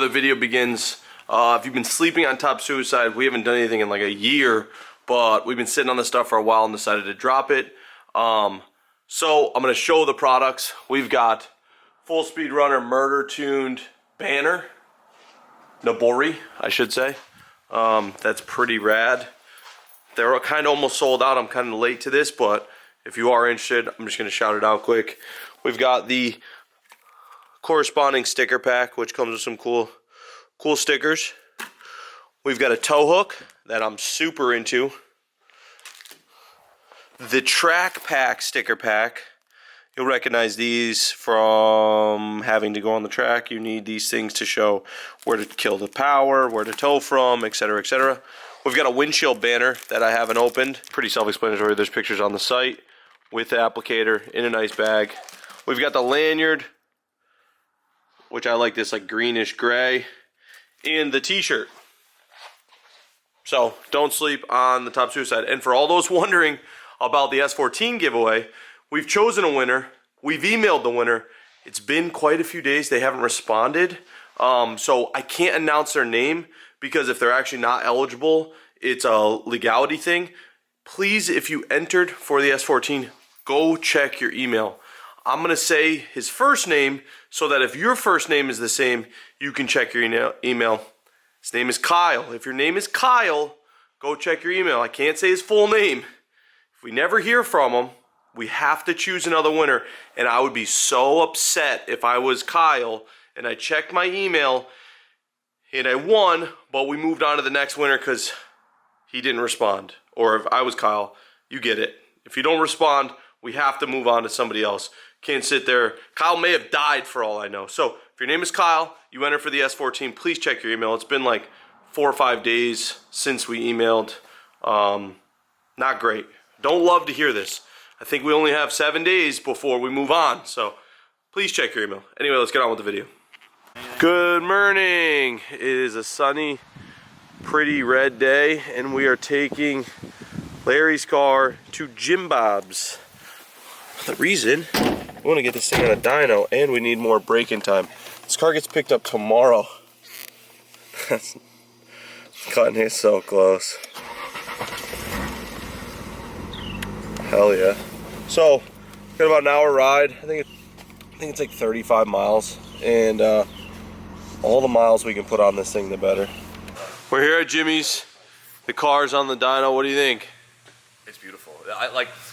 the video begins. If you've been sleeping on Top Suicide, we haven't done anything in like a year, but we've been sitting on this stuff for a while and decided to drop it. So I'm going to show the products. We've got Full Speed Runner Murder Tuned Banner. Nabori, I should say. That's pretty rad. They're kind of almost sold out. I'm kind of late to this, but if you are interested, I'm just going to shout it out quick. We've got the corresponding sticker pack, which comes with some cool stickers. We've got a tow hook that I'm super into. The track pack sticker pack. You'll recognize these from having to go on the track. You need these things to show where to kill the power, where to tow from, etc., etc. We've got a windshield banner that I haven't opened. Pretty self-explanatory. There's pictures on the site with the applicator in a nice bag. We've got the lanyard, which I like this like greenish gray, and the t-shirt. So don't sleep on the Top Suicide. And for all those wondering about the S14 giveaway, we've chosen a winner. We've emailed the winner. It's been quite a few days. They haven't responded. So I can't announce their name because if they're actually not eligible, it's a legality thing. Please, if you entered for the S14, go check your email. I'm going to say his first name so that if your first name is the same, you can check your email. His name is Kyle. If your name is Kyle, go check your email. I can't say his full name. If we never hear from him, we have to choose another winner. And I would be so upset if I was Kyle and I checked my email and I won, but we moved on to the next winner because he didn't respond. Or if I was Kyle, you get it. If you don't respond, we have to move on to somebody else. Can't sit there. Kyle may have died for all I know. So if your name is Kyle, you enter for the S14, please check your email. It's been like 4 or 5 days since we emailed. Not great. Don't love to hear this. I think we only have 7 days before we move on. So please check your email. Anyway, let's get on with the video. Good morning. It is a sunny, pretty red day, and we are taking Larry's car to Jim Bob's. The reason, we want to get this thing on a dyno, and we need more braking time. This car gets picked up tomorrow. Cutting it so close. Hell yeah. So, got about an hour ride. I think it's like 35 miles, and all the miles we can put on this thing, the better. We're here at Jimmy's. The car's on the dyno. What do you think? It's beautiful.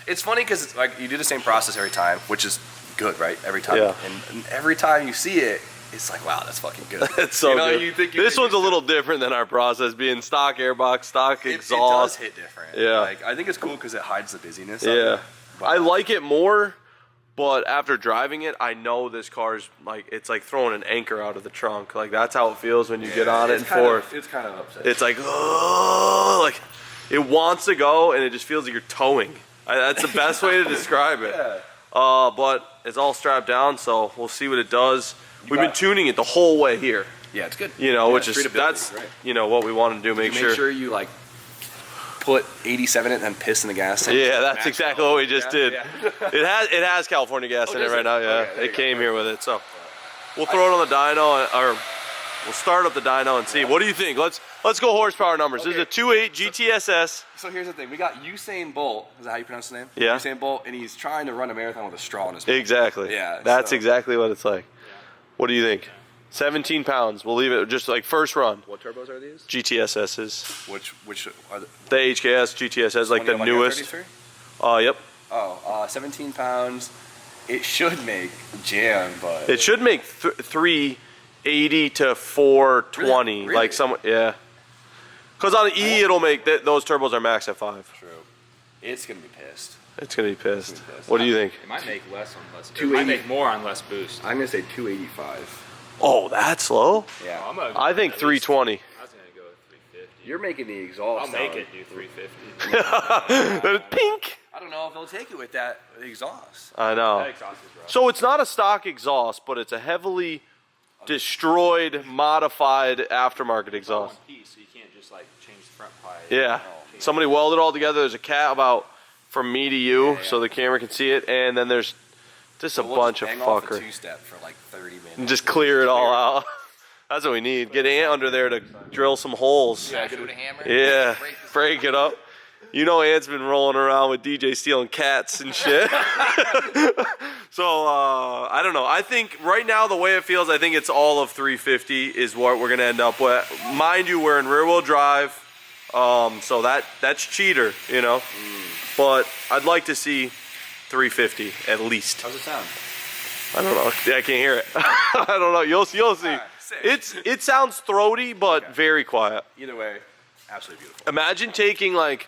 It's funny because it's like you do the same process every time, which is good, right? Every time. Yeah. And every time you see it, it's like, wow, that's fucking good. It's so good. This one's a little different than our process, being stock airbox, stock exhaust. It does hit different. Yeah. Like, I think it's cool because it hides the busyness of Yeah. it. I like it more, but after driving it, I know this car's like, it's like throwing an anchor out of the trunk. Like, that's how it feels when you get on it and forth. It's kind of upsetting. It's like, oh, like it wants to go and it just feels like you're towing. That's the best way to describe it. Yeah. But it's all strapped down, so we'll see what it does. We've been tuning it the whole way here. Yeah, it's good. You know, yeah, which is, that's, right. You know, what we want to do. Make sure you like put 87 in it and then piss in the gas tank. Yeah, that's exactly what we just did. Yeah. It has California gas in it right now. Yeah, okay, it came here with it. So we'll throw it on the dyno, or we'll start up the dyno and see. What do you think? Let's go horsepower numbers. Okay. This is a 2.8 GTSS. So here's the thing. We got Usain Bolt. Is that how you pronounce his name? Yeah. Usain Bolt, and he's trying to run a marathon with a straw in his mouth. Exactly. Yeah. That's exactly what it's like. Yeah. What do you think? 17 pounds. We'll leave it just like first run. What turbos are these? GTSSs. Which are the HKS, GTSS, like the newest. Yep. 17 pounds. It should make jam, but it should make 380 to 420. Really? Like some, yeah. Because on the E, it'll make those turbos are max at 5. True. It's gonna be pissed. It's gonna be pissed. What do you think? It might make less on less. It might make more on less boost. I'm gonna say 285. Oh, that's low? Yeah. I think 320. I was gonna go with 350. You're making the exhaust. I'll make it do 350. Pink. I don't know if they'll take it with that exhaust. I know. That exhaust is rough. So it's not a stock exhaust, but it's a heavily destroyed, modified aftermarket It's all exhaust. one piece, so you can't just like change the front pipe. Yeah. Somebody welded it all together. There's a cat about from me to you, so the camera can see it, and then there's just a bunch of fuckery. Two-step for like 30 minutes. And just clear it all out. That's what we need. Get Ant under there to drill some holes. Yeah, with a hammer. Yeah, break it up. You know Ant's been rolling around with DJ stealing cats and shit. So, I don't know. I think right now the way it feels, I think it's all of 350 is what we're going to end up with. Mind you, we're in rear-wheel drive, so that's cheater, you know. But I'd like to see 350 at least. How's it sound? I don't know. Yeah, I can't hear it. I don't know. You'll see. Right, It sounds throaty, but very quiet. Either way, absolutely beautiful. Imagine taking like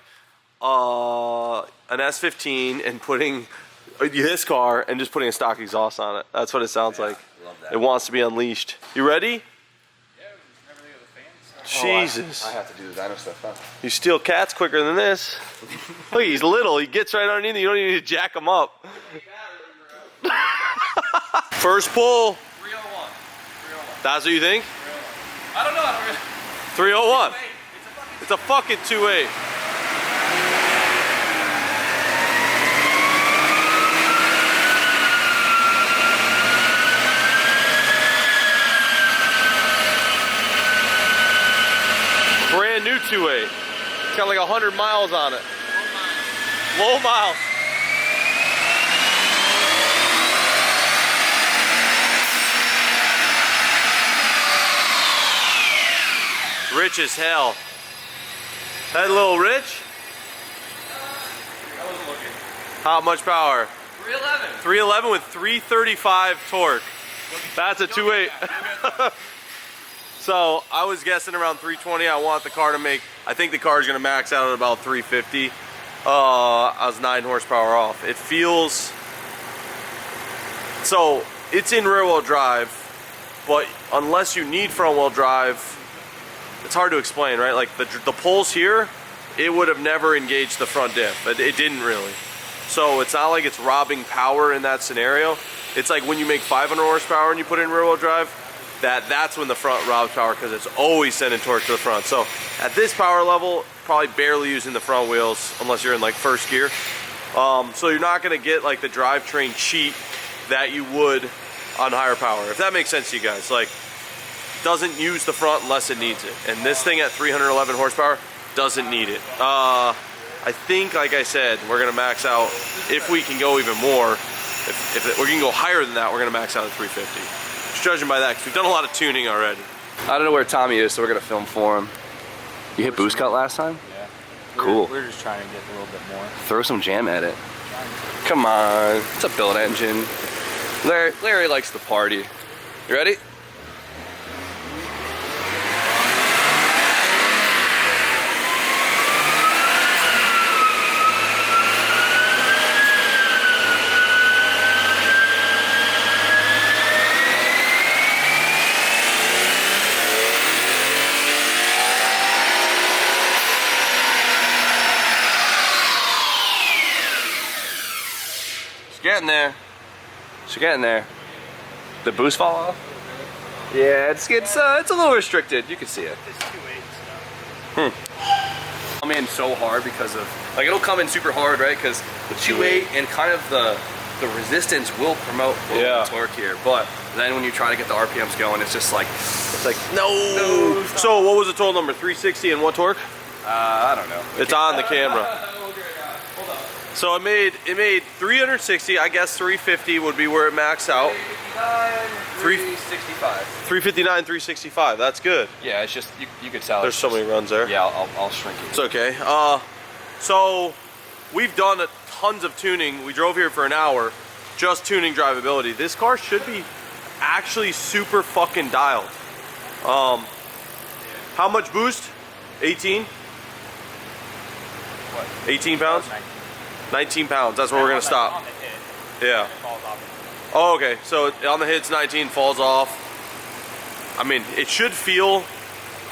an S15 and putting this car and just putting a stock exhaust on it. That's what it sounds like. Love that. It wants to be unleashed. You ready? Yeah, never think of the fan stuff. Jesus. I have to do the dyno stuff, huh? You steal cats quicker than this. Look, he's little. He gets right underneath. You don't even need to jack him up. First pull. 301. That's what you think? I don't know. I don't really. 301. It's a fucking 2.8. Brand new 2.8. It's got like 100 miles on it. Low miles. Rich as hell. That little Rich? I wasn't looking. How much power? 311. 311 with 335 torque. That's a 2.8. So I was guessing around 320. I want the car to make, I think the car is going to max out at about 350. I was 9 horsepower off. It feels, so it's in rear wheel drive, but unless you need front wheel drive, it's hard to explain, right? Like the pulls here, it would have never engaged the front diff. It didn't really. So it's not like it's robbing power in that scenario. It's like when you make 500 horsepower and you put it in rear wheel drive, that's when the front robs power because it's always sending torque to the front. So at this power level, probably barely using the front wheels unless you're in like first gear. So you're not gonna get like the drivetrain cheat that you would on higher power, if that makes sense to you guys. Like, doesn't use the front unless it needs it. And this thing at 311 horsepower doesn't need it. I think, like I said, we're gonna max out, if we can go even more, if we can go higher than that, we're gonna max out at 350. Just judging by that, because we've done a lot of tuning already. I don't know where Tommy is, so we're gonna film for him. You hit boost cut last time? Yeah. Cool. We're just trying to get a little bit more. Throw some jam at it. Come on, it's a build engine. Larry likes to party. You ready? Getting there. She's getting there. The boost fall off? Yeah, it's a little restricted. You can see it. Come in so hard because of, like, it'll come in super hard, right? Because the 2.8 and kind of the resistance will promote torque here. But then when you try to get the RPMs going, it's just like, no. So what was the total number? 360 and what torque? I don't know. It's on the camera. So it made 360. I guess 350 would be where it maxed out. 365. 359, 365. That's good. Yeah, it's just you could tell. There's so many runs there. Yeah, I'll shrink it. It's okay. So we've done tons of tuning. We drove here for an hour, just tuning drivability. This car should be actually super fucking dialed. How much boost? 18. What? 18 pounds. 19 pounds, that's where we're gonna stop. On the hit, Yeah. it falls off. Oh, okay, so on the hits 19, falls off. I mean, it should feel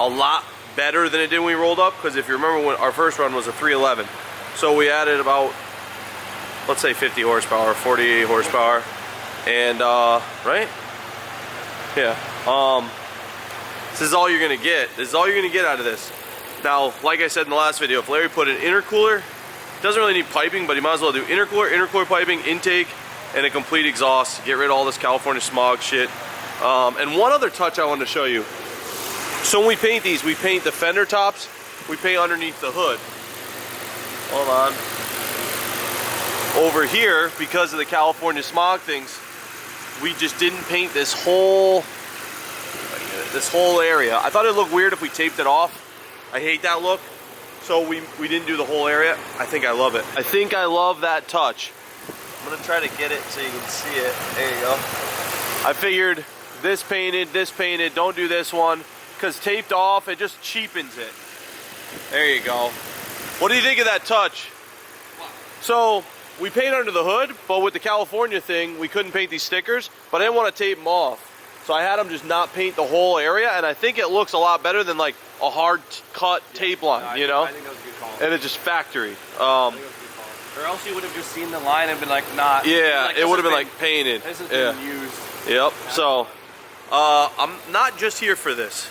a lot better than it did when we rolled up, because if you remember when our first run was a 311. So we added about, let's say 50 horsepower, 48 horsepower. And, right? Yeah. This is all you're gonna get. This is all you're gonna get out of this. Now, like I said in the last video, if Larry put an intercooler, doesn't really need piping, but he might as well do intercooler piping, intake, and a complete exhaust. Get rid of all this California smog shit. And one other touch I wanted to show you. So when we paint these, we paint the fender tops, we paint underneath the hood. Hold on. Over here, because of the California smog things, we just didn't paint this whole area. I thought it'd look weird if we taped it off. I hate that look. So we didn't do the whole area. I think I love it. I think I love that touch. I'm gonna try to get it so you can see it. There you go. I figured this painted, don't do this one, because taped off, it just cheapens it. There you go. What do you think of that touch? So we paint under the hood, but with the California thing, we couldn't paint these stickers, but I didn't want to tape them off. So I had them just not paint the whole area, and I think it looks a lot better than like a hard cut tape line, you know? I think that was a good call. And it's just factory. Or else you would have just seen the line and been like, not. Yeah, like, it would have been like painted. This has been used. Yep. So I'm not just here for this.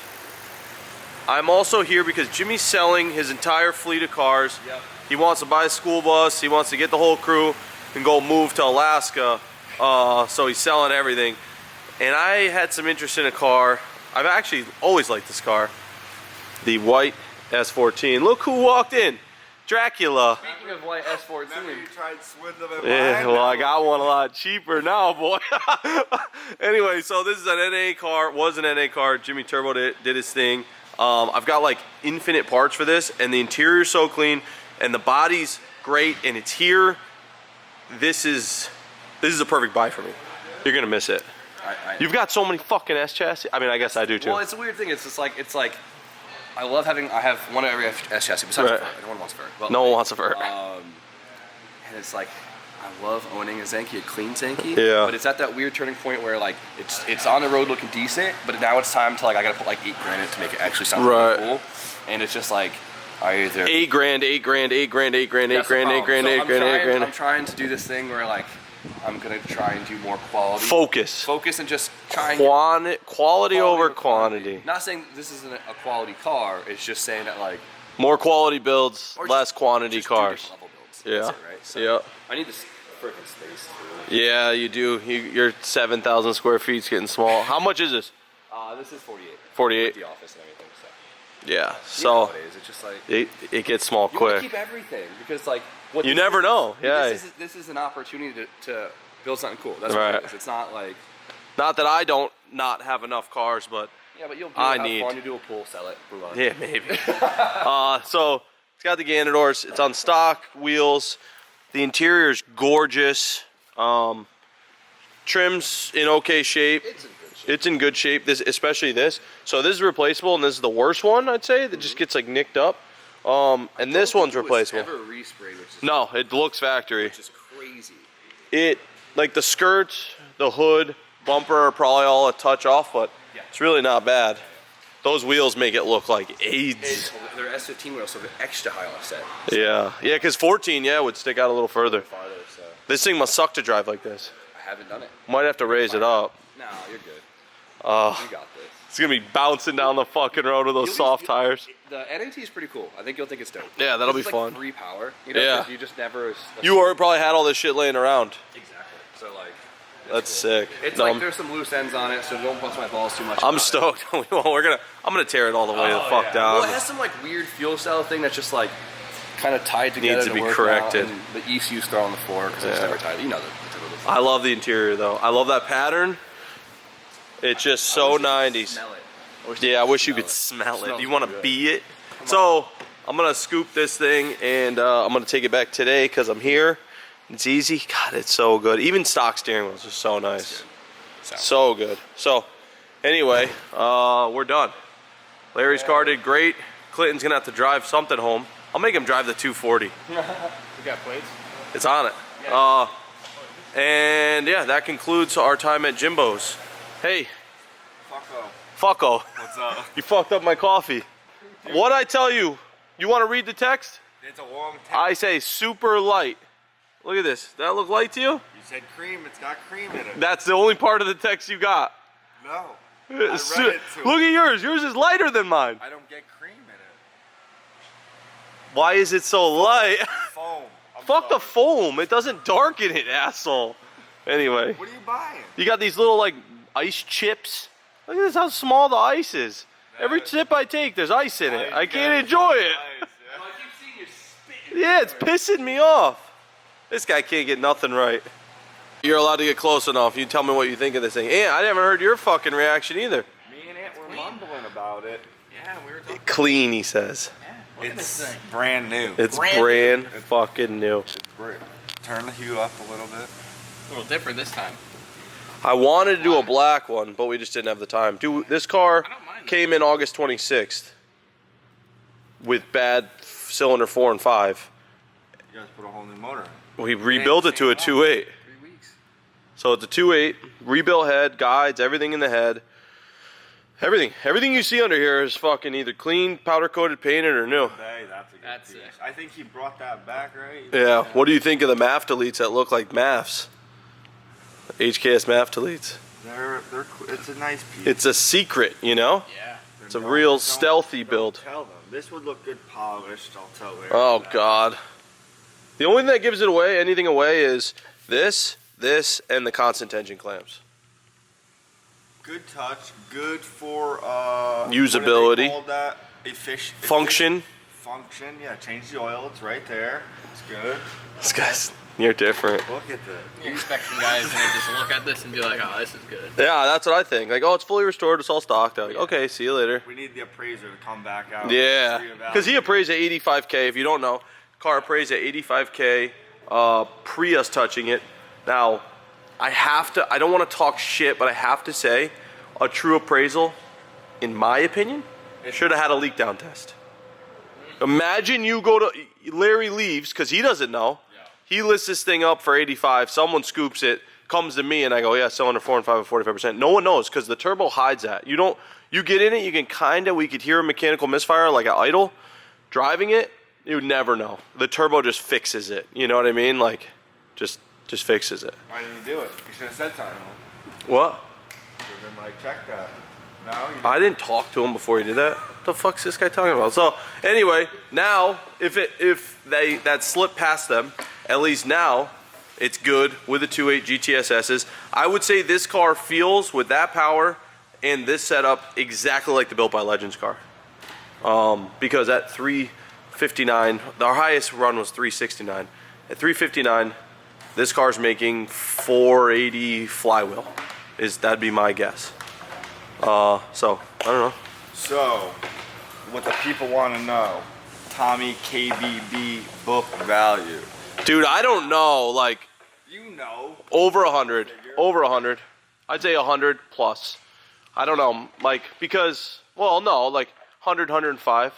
I'm also here because Jimmy's selling his entire fleet of cars. Yep. He wants to buy a school bus. He wants to get the whole crew and go move to Alaska. So he's selling everything. And I had some interest in a car. I've actually always liked this car. The white S14. Look who walked in. Dracula. Speaking of white S14. Remember you tried swindling them? Yeah, well, I got one a lot cheaper now, boy. Anyway, so this is an NA car. Was an NA car. Jimmy Turbo did his thing. I've got like infinite parts for this, and the interior's so clean, and the body's great, and it's here. This is a perfect buy for me. You're gonna miss it. You've got so many fucking S chassis. I mean, I guess I do too. Well, it's a weird thing. It's like I love having. I have one of every S chassis besides Right. the Vert. No one wants a Vert. But No one wants a Vert. And it's like I love owning a Zenki, a clean Zenki. Yeah. But it's at that weird turning point where like it's on the road looking decent, but now it's time to like I gotta put like $8 grand in it to make it actually sound Right. really cool. And it's just like I either $8 grand, $8 grand, $8 grand, $8 grand, $8 That's the grand, $8 problem. grand, So $8 grand, $8 grand. I'm trying to do this thing where like I'm gonna try and do more quality. Focus And just try and quality over quantity. Not saying this isn't a quality car. It's just saying that like More quality builds, or less just- quantity just do cars. different level builds. Yeah. That's it, right? So Yeah. I need this freaking space. Yeah, you do. Your 7,000 square feet's getting small. How much is this? This is 48. 48. The office and everything. So. Yeah. So Nowadays, it's just like it gets small you want to quick. keep everything because like what You this never is- know. Yeah. This is an opportunity to build something cool. That's Right. what it is. It's not like Not that I don't not have enough cars, but yeah, but you'll do I have need- fun. You do a pool, sell it, move on. yeah, maybe. So it's got the gander doors. It's on stock wheels. The interior is gorgeous. Trim's in okay shape. It's in good shape. It's in good shape. This, especially this. So this is replaceable, and this is the worst one, I'd say, that just gets like nicked up. And this one's replaceable. Ever resprayed, which is No, it looks factory. just crazy. It, like the skirts, the hood, bumper are probably all a touch off, but Yeah. it's really not bad. Those wheels make it look like AIDS. They're S15 wheels, so they're extra high offset. Yeah, because 14, would stick out a little further. Farther, so This thing must suck to drive like this. I haven't done it. Might have to raise it up. No, you're good. Uh, You got this. It's gonna be bouncing down the fucking road with those soft tires. The NAT is pretty cool. I think you'll think it's dope. Yeah, that'll This be is like fun. free power. You know, Yeah. 'cause you just never. You already probably had all this shit laying around. Exactly. So like. That's sick. It's No, like there's some loose ends on it, so don't bust my balls too much. I'm about it. stoked. I'm gonna tear it all the way the fuck down. Well, it has some like weird fuel cell thing that's just like kind of tied together. Needs to be work corrected. out, and the ECU's thrown on the floor because it's Yeah. never tied. You know the I love the interior though. I love that pattern. It's just so 90s. Smell it. Yeah, I wish you could smell it. Smells You want to good. be it? So I'm gonna scoop this thing and I'm gonna take it back today because I'm here. It's easy. God, it's so good. Even stock steering wheels are so nice. So good. So anyway, we're done. Larry's car did great. Clinton's gonna have to drive something home. I'll make him drive the 240. We got plates? It's on it. And yeah, that concludes our time at Jimbo's. Hey, fucko. What's up? You fucked up my coffee. What'd I tell you? You want to read the text? It's a long text. I say super light. Look at this. Does that look light to you? You said cream. It's got cream in it. That's the only part of the text you got. No. I read it too. Look at yours. Yours is lighter than mine. I don't get cream in it. Why is it so light? Foam. I'm Fuck the sorry. foam. It doesn't darken it, asshole. Anyway, What are you buying? you got these little like ice chips. Look at this, how small the ice is. Every sip I take, there's ice in it. I can't enjoy it. Yeah, it's pissing me off. This guy can't get nothing right. You're allowed to get close enough. You tell me what you think of this thing. And I haven't heard your fucking reaction either. Me and Ant were mumbling about it. Yeah, we were talking. Clean, he says. Yeah, It's brand new. It's brand fucking new. It's great. Turn the hue up a little bit. A little different this time. I wanted to do a black one, but we just didn't have the time. Dude, this car came in August 26th with bad cylinder 4 and 5. You guys put a whole new motor in. We rebuilt it to a 2.8. 3 weeks. So it's a 2.8, rebuilt head, guides, everything in the head. Everything you see under here is fucking either clean, powder coated, painted, or new. Hey, that's a good That's piece. it. I think he brought that back, right? Yeah. What do you think of the MAF deletes that look like MAFs? HKS MAF deletes. It's a nice piece. It's a secret, you know? Yeah. It's a real stealthy build. Tell them. This would look good polished, I'll tell you. Oh, God. The only thing that gives it away, anything away, is this, and the constant tension clamps. Good touch, good for Usability. What do they call that? Function. Function, yeah. Change the oil. It's right there. It's good. This guy's, you're different. Look at this. The inspection guys gonna just look at this and be like, oh, this is good. Yeah, that's what I think. Like, oh, it's fully restored. It's all stocked. They're like, okay, see you later. We need the appraiser to come back out. Yeah, because he appraised at 85K. If you don't know, car appraised at 85K. Pre us touching it. Now, I don't want to talk shit, but I have to say, a true appraisal, in my opinion, should have had a leak down test. Imagine you go to, Larry leaves, because he doesn't know. He lists this thing up for 85, someone scoops it, comes to me, and I go, yeah, cylinder 4 and 5 at 45%. No one knows, because the turbo hides that. You get in it, you can we could hear a mechanical misfire, like at idle. Driving it, you would never know. The turbo just fixes it, you know what I mean? Like, just fixes it. Why didn't you do it? You should have said something. What? Should have been like, check that. No, you I didn't talk to him before he did that. What the fuck's this guy talking about? So anyway, now if that slipped past them, at least now it's good with the 2.8 GTSSs. I would say this car feels with that power and this setup exactly like the Built by Legends car. Because at 359, our highest run was 369. At 359, this car's making 480 flywheel. That'd be my guess. So I don't know. So, what the people want to know, Tommy KBB book value. Dude, I don't know, like, You know. over 100, over 100. I'd say 100 plus. I don't know, like, because, well, no, like 100, 105.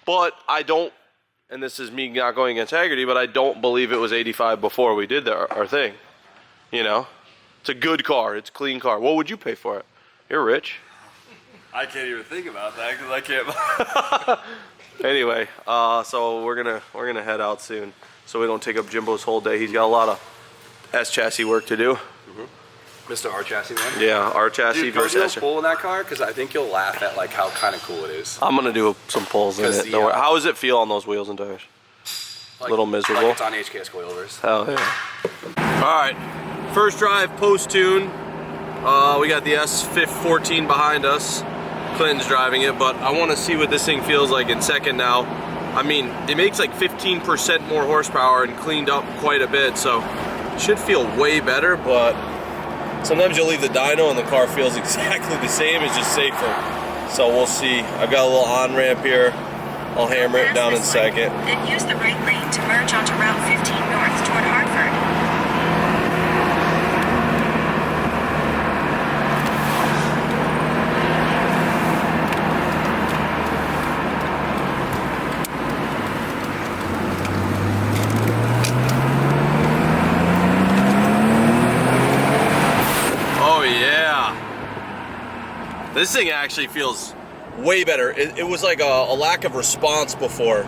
But I don't, and this is me not going against Haggerty, but I don't believe it was 85 before we did our thing. You know? It's a good car. It's a clean car. What would you pay for it? You're rich. I can't even think about that because I can't. Anyway, so we're gonna head out soon, so we don't take up Jimbo's whole day. He's got a lot of S chassis work to do. Mr. R chassis man. Yeah, R chassis Dude, go versus do a S chassis. pull in that car because I think you'll laugh at like how kind of cool it is. I'm gonna do some pulls in 'Cause it. the, Don't worry. How does it feel on those wheels and tires? Like, Little miserable. Like it's on HKS coilovers. Hell yeah. All right, first drive post tune. We got the S14 behind us. Clinton's driving it, but I want to see what this thing feels like in second now. I mean, it makes like 15% more horsepower and cleaned up quite a bit, so it should feel way better, but sometimes you'll leave the dyno and the car feels exactly the same, it's just safer. So we'll see. I've got a little on-ramp here. I'll hammer it down in second. Then use the right lane to merge onto Route 15 north toward Hartford. This thing actually feels way better. It was like a lack of response before.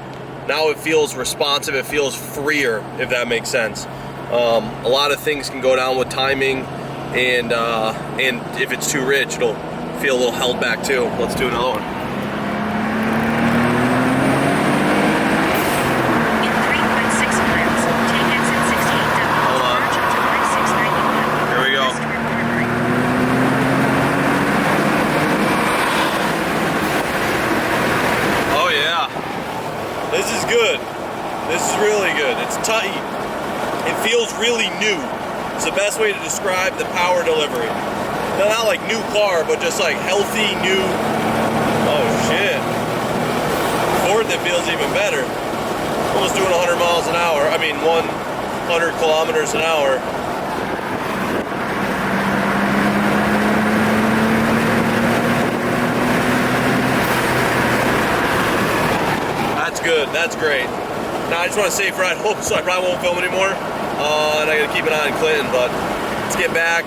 Now it feels responsive, it feels freer, if that makes sense. A lot of things can go down with timing, and if it's too rich, it'll feel a little held back too. Let's do another one. In 3.6 miles, take exit 68W. Hold on. Merge onto I-691. Here we go. West toward Hartford. it's tight. It feels really new. It's the best way to describe the power delivery. Not like new car, but just like healthy, new. Oh shit. Fourth, it feels even better. Almost doing 100 miles an hour. I mean, 100 kilometers an hour. That's good. That's great. Now, I just want to safe ride home, so I probably won't film anymore. And I got to keep an eye on Clinton, but let's get back.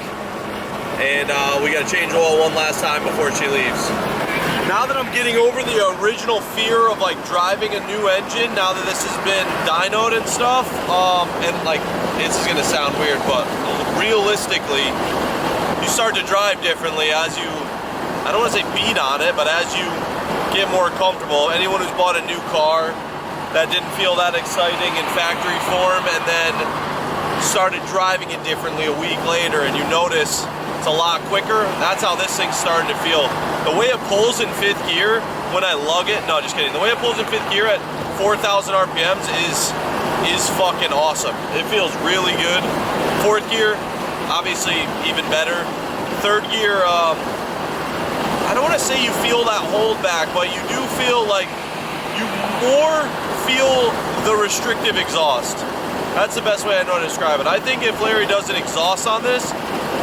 And we got to change oil one last time before she leaves. Now that I'm getting over the original fear of like driving a new engine, now that this has been dynoed and stuff, and like, this is gonna sound weird, but realistically, you start to drive differently as you, I don't want to say beat on it, but as you get more comfortable. Anyone who's bought a new car that didn't feel that exciting in factory form and then started driving it differently a week later and you notice it's a lot quicker, that's how this thing's starting to feel. The way it pulls in 5th gear when I lug it, no, just kidding. The way it pulls in 5th gear at 4,000 RPMs is fucking awesome. It feels really good. 4th gear, obviously even better. 3rd gear, I don't want to say you feel that hold back, but you do feel like you more feel the restrictive exhaust. That's the best way I know to describe it. I think if Larry does an exhaust on this,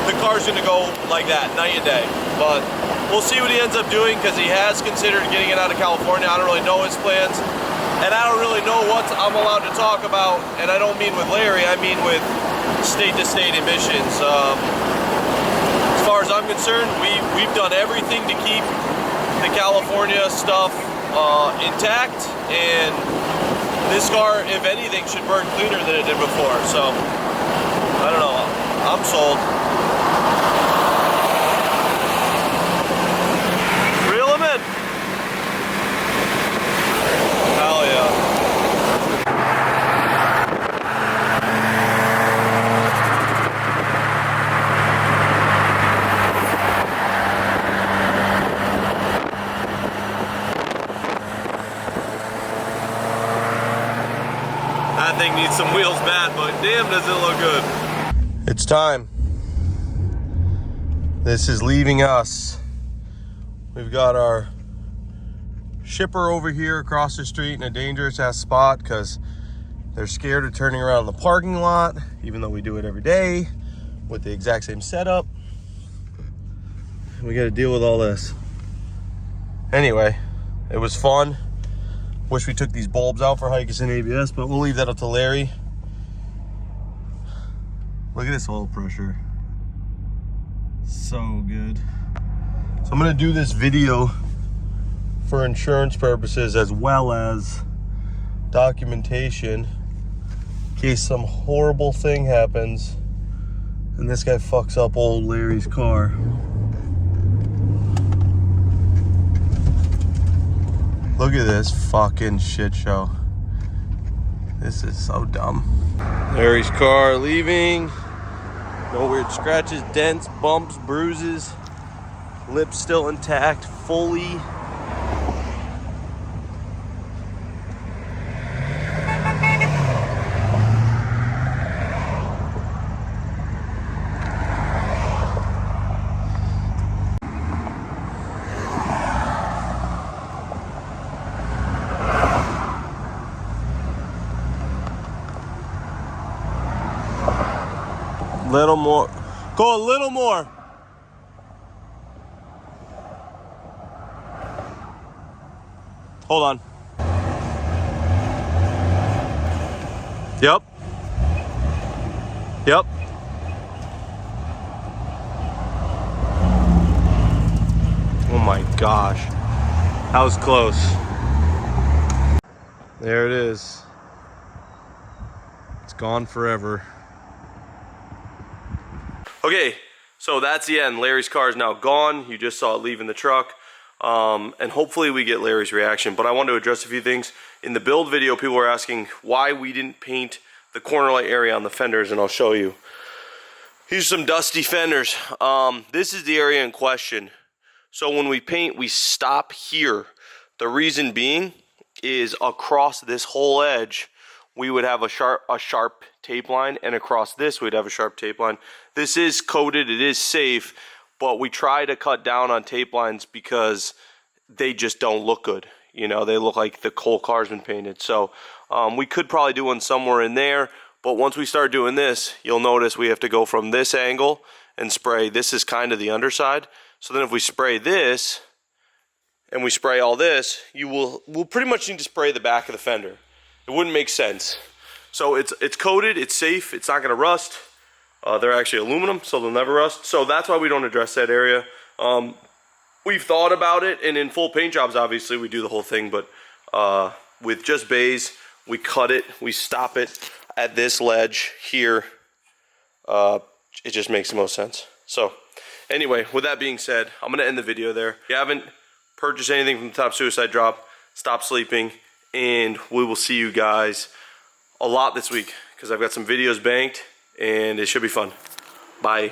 the car's gonna go like that, night and day. But we'll see what he ends up doing because he has considered getting it out of California. I don't really know his plans. And I don't really know what I'm allowed to talk about. And I don't mean with Larry, I mean with state-to-state emissions. As far as I'm concerned, we've done everything to keep the California stuff intact. And this car, if anything, should burn cleaner than it did before. So, I don't know. I'm sold. Reel him in. Hell yeah. That thing needs some wheels bad, but damn does it look good. It's time. This is leaving us. We've got our shipper over here across the street in a dangerous ass spot because they're scared of turning around in the parking lot, even though we do it every day with the exact same setup. We got to deal with all this. Anyway, it was fun. Wish we took these bulbs out for Hikers and ABS, but we'll leave that up to Larry. Look at this oil pressure. So good. So I'm gonna do this video for insurance purposes as well as documentation in case some horrible thing happens and this guy fucks up old Larry's car. Look at this fucking shit show. This is so dumb. Larry's car leaving. No weird scratches, dents, bumps, bruises. Lips still intact, fully. Little more. Go a little more. Hold on. Yep. Yep. Oh my gosh. That was close. There it is. It's gone forever. Okay, so that's the end. Larry's car is now gone. You just saw it leaving the truck. And hopefully we get Larry's reaction. But I wanted to address a few things. In the build video, people were asking why we didn't paint the corner light area on the fenders, and I'll show you. Here's some dusty fenders. This is the area in question. So when we paint, we stop here. The reason being is across this whole edge, we would have a sharp tape line, and across this we'd have a sharp tape line. This is coated, it is safe, but we try to cut down on tape lines because they just don't look good. You know, they look like the whole car's been painted. So we could probably do one somewhere in there, but once we start doing this, you'll notice we have to go from this angle and spray. This is kind of the underside. So then if we spray this and we spray all this, we'll pretty much need to spray the back of the fender. It wouldn't make sense. So it's coated, it's safe, it's not gonna rust. They're actually aluminum, so they'll never rust. So that's why we don't address that area. We've thought about it, and in full paint jobs, obviously, we do the whole thing, but with just bays, we cut it, we stop it at this ledge here. It just makes the most sense. So anyway, with that being said, I'm gonna end the video there. If you haven't purchased anything from the Top Suicide Drop, stop sleeping, and we will see you guys a lot this week because I've got some videos banked and it should be fun. Bye.